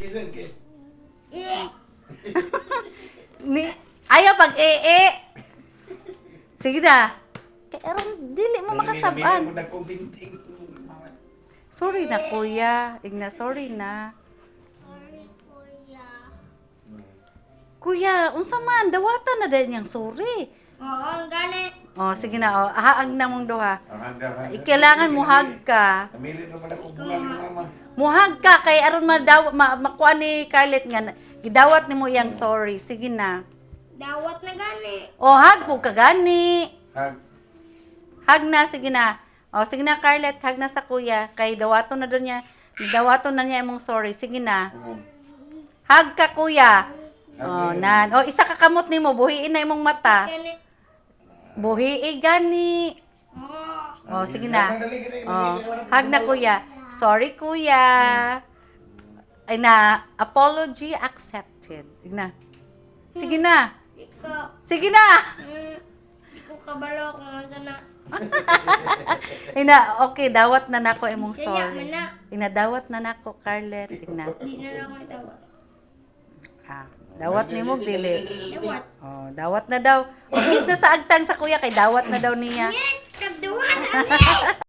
Kisan, kiss. Ni ayaw pag Sige na. Kay aron dili mo makasaban. Sorry na kuya. Igna sorry na. Sorry, kuya. Kuya, unsa man dawatan na din yang sorry. Oo, gani. Oh, sige na. Oh, haag na mong duha. Kailangan muhag ka. Namili naman ako bunga ni mama. Muhag ka kay aron makuha ni Carlet nga gidawat nimo yang sorry. Sige na. Dawat na gani. Oh, hag po ka gani. Hag. Hag na, sige na. O, sige na, Carlet, hag na sa kuya. Kay dawaton na doon niya. Dawaton na niya imong sorry. Sige na. Hag ka, kuya. O, nan. O, isa ka kamot ni mo. Buhiin na imong mata. Gani. Buhiin gani. O, sige na. O, hag na, kuya. Sorry, kuya. Ay na, apology accepted. Sige na. Sige na. Ikaw. Sige na. Di ko kabalo kung ano na. Ina, okay, dawat na nako imong Saya sorry. man na. Ina, dawat na nako, Carlet. Ina. Di na lang ako dawat. Ah, dawat nimo dili. Dawat. Oh, dawat na daw. Kiss na sa agtan sa kuya kay dawat na daw niya. Yan, kadawat. Ano?